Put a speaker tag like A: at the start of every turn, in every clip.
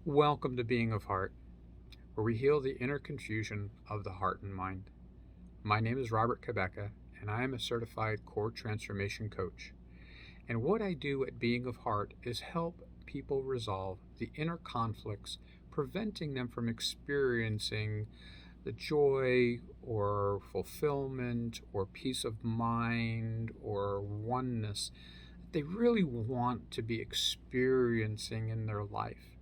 A: Welcome to Being of Heart, where we heal the inner confusion of the heart and mind. My name is Robert Kabeka, and I am a certified core transformation coach. And what I do at Being of Heart is help people resolve the inner conflicts, preventing them from experiencing the joy or fulfillment or peace of mind or oneness that they really want to be experiencing in their life.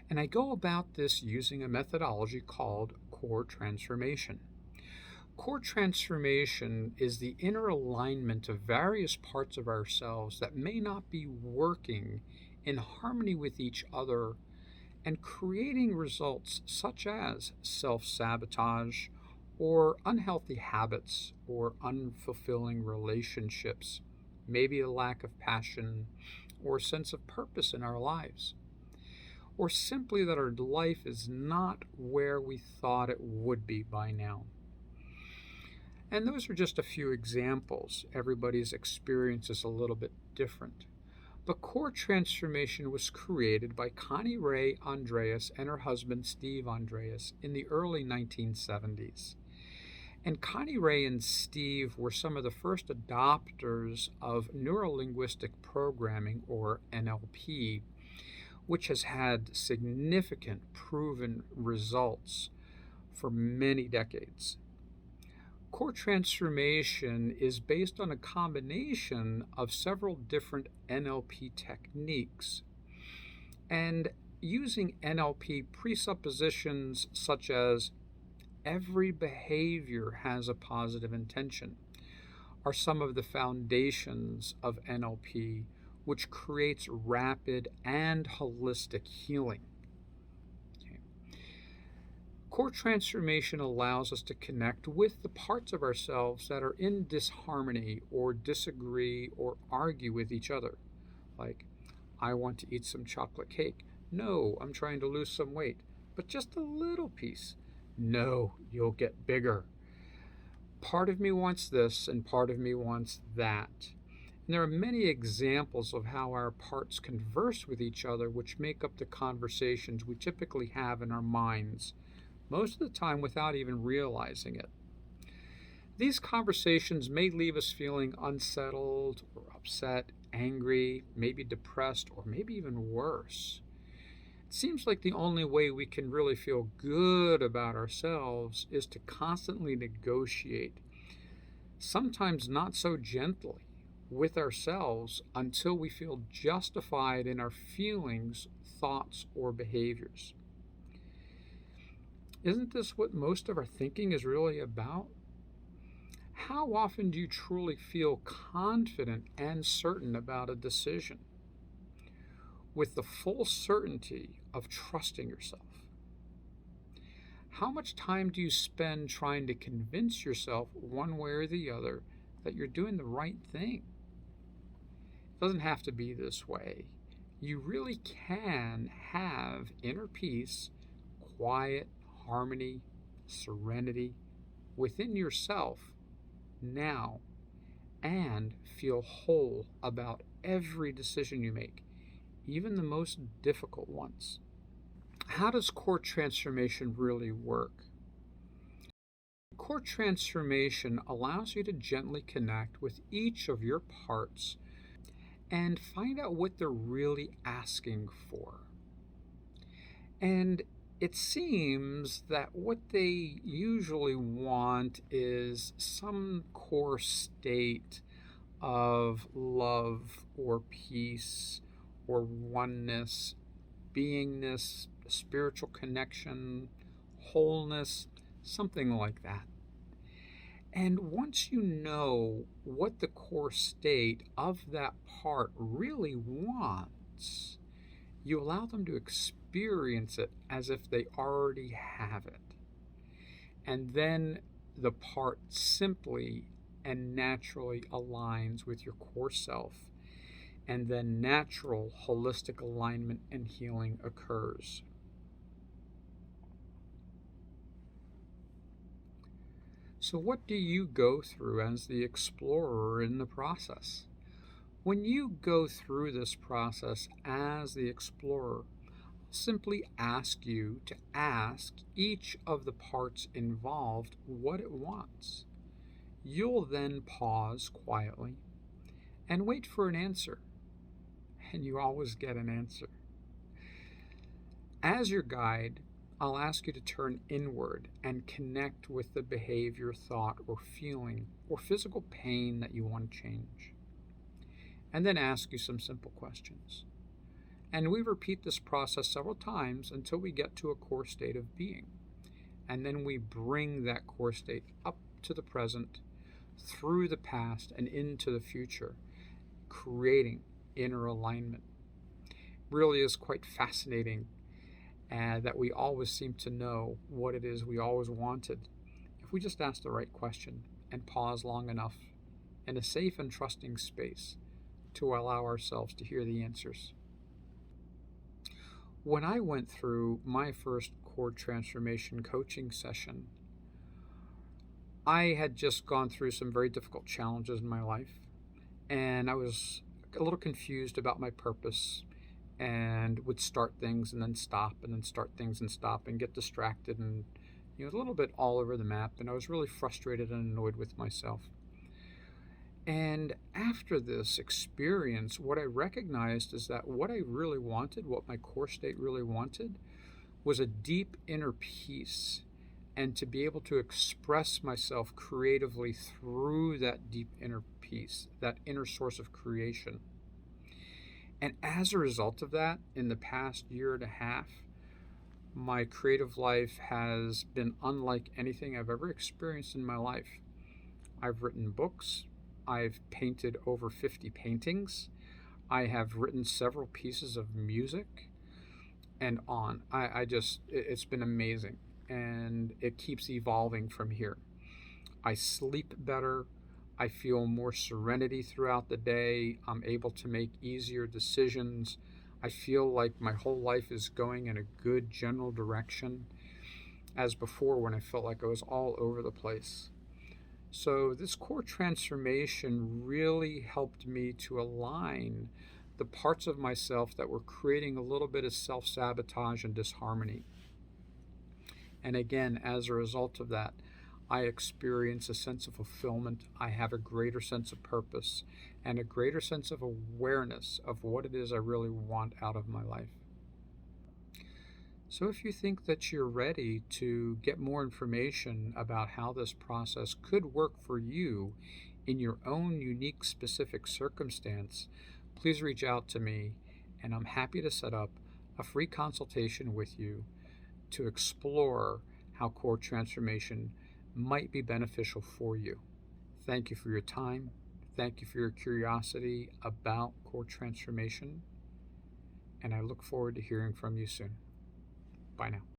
A: And I go about this using a methodology called core transformation. Core transformation is the inner alignment of various parts of ourselves that may not be working in harmony with each other and creating results such as self sabotage or unhealthy habits or unfulfilling relationships, maybe a lack of passion or sense of purpose in our lives, or simply that our life is not where we thought it would be by now. And those are just a few examples. Everybody's experience is a little bit different. But core transformation was created by Connie Ray Andreas and her husband Steve Andreas in the early 1970s. And Connie Ray and Steve were some of the first adopters of neurolinguistic programming, or NLP, which has had significant proven results for many decades. Core transformation is based on a combination of several different NLP techniques, and using NLP presuppositions such as every behavior has a positive intention are some of the foundations of NLP, which creates rapid and holistic healing. Okay. Core transformation allows us to connect with the parts of ourselves that are in disharmony or disagree or argue with each other. Like, I want to eat some chocolate cake. No, I'm trying to lose some weight, but just a little piece. No, you'll get bigger. Part of me wants this and part of me wants that. And there are many examples of how our parts converse with each other, which make up the conversations we typically have in our minds, most of the time without even realizing it. These conversations may leave us feeling unsettled or upset, angry, maybe depressed, or maybe even worse. It seems like the only way we can really feel good about ourselves is to constantly negotiate, sometimes not so gently, with ourselves until we feel justified in our feelings, thoughts, or behaviors. Isn't this what most of our thinking is really about? How often do you truly feel confident and certain about a decision, with the full certainty of trusting yourself? How much time do you spend trying to convince yourself one way or the other that you're doing the right thing? It doesn't have to be this way. You really can have inner peace, quiet, harmony, serenity within yourself now, and feel whole about every decision you make, even the most difficult ones. How does core transformation really work? Core transformation allows you to gently connect with each of your parts and find out what they're really asking for. And it seems that what they usually want is some core state of love or peace or oneness, beingness, spiritual connection, wholeness, something like that. And once you know what the core state of that part really wants, you allow them to experience it as if they already have it. And then the part simply and naturally aligns with your core self, and then natural holistic alignment and healing occurs. So, what do you go through as the explorer in the process? When you go through this process as the explorer, simply ask you to ask each of the parts involved what it wants. You'll then pause quietly and wait for an answer, and you always get an answer. As your guide, I'll ask you to turn inward and connect with the behavior, thought, or feeling, or physical pain that you want to change. And then ask you some simple questions. And we repeat this process several times until we get to a core state of being. And then we bring that core state up to the present, through the past, and into the future, creating inner alignment. Really is quite fascinating that we always seem to know what it is we always wanted if we just ask the right question and pause long enough in a safe and trusting space to allow ourselves to hear the answers. When I went through my first core transformation coaching session, I had just gone through some very difficult challenges in my life, and I was a little confused about my purpose and would start things and then stop and then start things and stop and get distracted and a little bit all over the map, and I was really frustrated and annoyed with myself. And after this experience, what I recognized is that what I really wanted, what my core state really wanted, was a deep inner peace, and to be able to express myself creatively through that deep inner peace, that inner source of creation. And as a result of that, in the past year and a half, my creative life has been unlike anything I've ever experienced in my life. I've written books. I've painted over 50 paintings. I have written several pieces of music, and on. It's been amazing, and it keeps evolving from here. I sleep better. I feel more serenity throughout the day. I'm able to make easier decisions. I feel like my whole life is going in a good general direction, as before when I felt like I was all over the place. So this core transformation really helped me to align the parts of myself that were creating a little bit of self-sabotage and disharmony. And again, as a result of that, I experience a sense of fulfillment. I have a greater sense of purpose and a greater sense of awareness of what it is I really want out of my life. So if you think that you're ready to get more information about how this process could work for you in your own unique specific circumstance, please reach out to me, and I'm happy to set up a free consultation with you to explore how core transformation might be beneficial for you. Thank you for your time. Thank you for your curiosity about core transformation, and I look forward to hearing from you soon. Bye now.